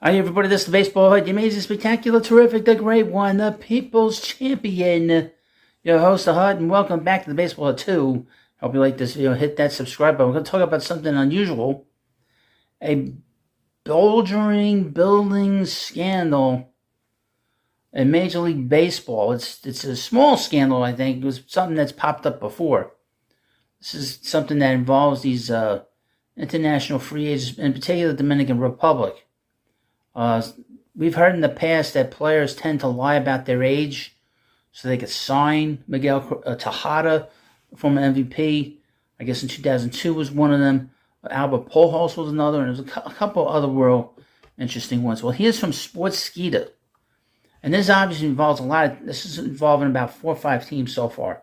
Hi, everybody. This is the Baseball Hood, the amazing, spectacular, terrific, the great one, the people's champion. Your host, the Hud, and welcome back to the Baseball Hood 2. Hope you like this video. Hit that subscribe button. We're going to talk about something unusual. A bulging building scandal in Major League Baseball. It's a small scandal, I think. It was something that's popped up before. This is something that involves these international free agents, in particular the Dominican Republic. We've heard in the past that players tend to lie about their age so they could sign. Miguel Tejada, former MVP, I guess in 2002 was one of them. Albert Pujols was another, and there's a couple other real interesting ones. Well, here's from Sportskeeda. And this obviously involves this is involving about 4 or 5 teams so far.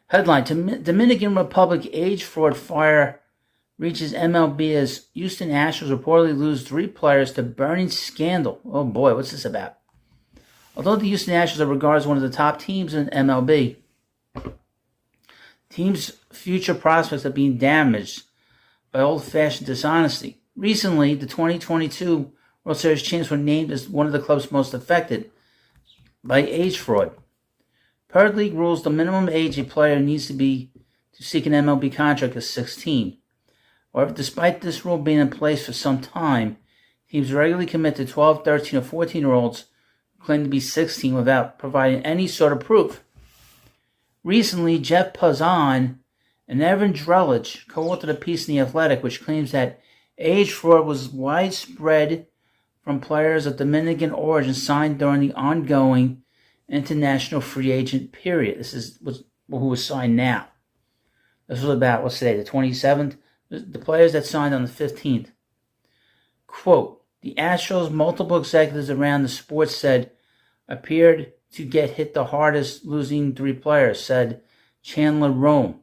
Headline, Dominican Republic age fraud fire reaches MLB as Houston Astros reportedly lose 3 players to burning scandal. Oh boy, what's this about? Although the Houston Astros are regarded as one of the top teams in MLB, team's future prospects are being damaged by old-fashioned dishonesty. Recently, the 2022 World Series champs were named as one of the clubs most affected by age fraud. Per league rules, the minimum age a player needs to seek an MLB contract is 16. However, despite this rule being in place for some time, teams regularly commit to 12, 13, or 14-year-olds who claim to be 16 without providing any sort of proof. Recently, Jeff Passan and Evan Drellich co-authored a piece in The Athletic which claims that age fraud was widespread from players of Dominican origin signed during the ongoing international free agent period. This is who was signed now. This was about, what's today, the 27th? The players that signed on the 15th. Quote, the Astros' multiple executives around the sport said appeared to get hit the hardest, losing 3 players, said Chandler Rome.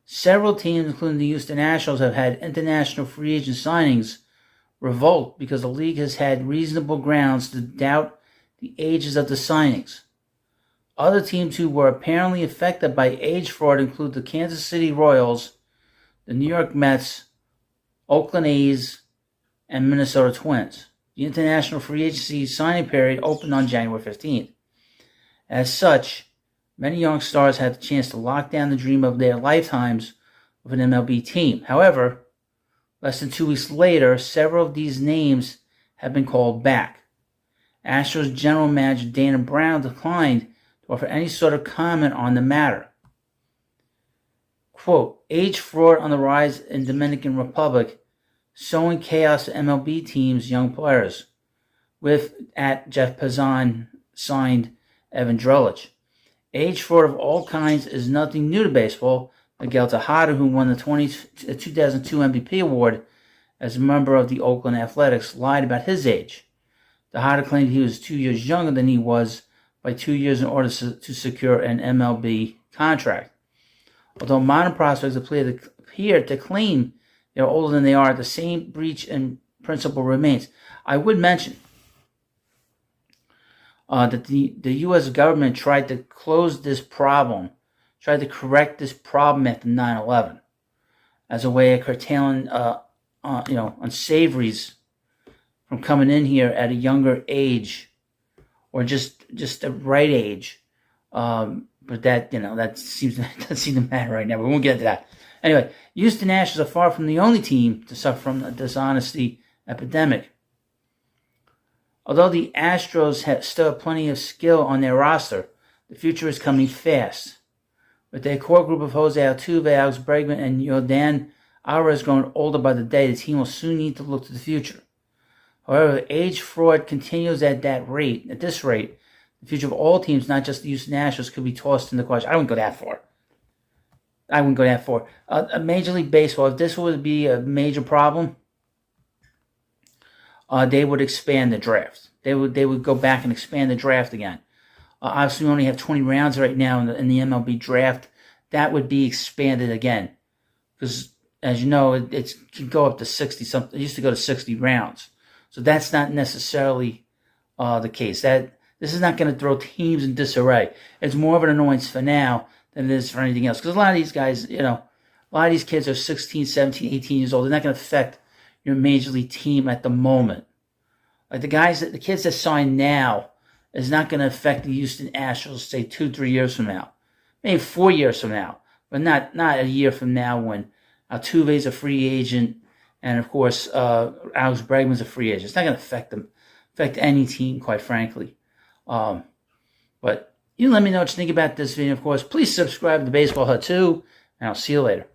Several teams, including the Houston Astros, have had international free agent signings revoked because the league has had reasonable grounds to doubt the ages of the signings. Other teams who were apparently affected by age fraud include the Kansas City Royals, the New York Mets, Oakland A's, and Minnesota Twins. The international free agency signing period opened on January 15th. As such, many young stars had the chance to lock down the dream of their lifetimes with an MLB team. However, less than 2 weeks later, several of these names have been called back. Astros general manager Dana Brown declined to offer any sort of comment on the matter. Quote, age fraud on the rise in Dominican Republic, sowing chaos to MLB teams' young players, with at Jeff Passan signed Evan Drellich. Age fraud of all kinds is nothing new to baseball. Miguel Tejada, who won the 2002 MVP award as a member of the Oakland Athletics, lied about his age. Tejada claimed he was 2 years younger than he was by 2 years in order to secure an MLB contract. Although modern prospects appear to claim they're older than they are, the same breach in principle remains. I would mention that the U.S. government tried to close this problem, tried to correct this problem after 9/11 as a way of curtailing, unsavories from coming in here at a younger age, or just the right age. But that doesn't seem to matter right now. We won't get into that. Anyway, Houston Astros are far from the only team to suffer from a dishonesty epidemic. Although the Astros still have plenty of skill on their roster, the future is coming fast. With their core group of Jose Altuve, Alex Bregman, and Yordan Alvarez growing older by the day, the team will soon need to look to the future. However, if age fraud continues at this rate, the future of all teams, not just the Houston Astros, could be tossed into question. I wouldn't go that far. Major League Baseball, if this would be a major problem, they would expand the draft. They would go back and expand the draft again. Obviously, we only have 20 rounds right now in the MLB draft. That would be expanded again, because as you know, it can go up to 60 something. It used to go to 60 rounds, so that's not necessarily the case. This is not going to throw teams in disarray. It's more of an annoyance for now than it is for anything else. Because a lot of these guys, a lot of these kids are 16, 17, 18 years old. They're not going to affect your major league team at the moment. Like the kids that sign now is not going to affect the Houston Astros, say 2-3 years from now, maybe 4 years from now, but not a year from now when Altuve's a free agent, and of course Alex Bregman's a free agent. It's not going to affect any team, quite frankly. But you let me know what you think about this video. Of course, please subscribe to Baseball Hut too, and I'll see you later.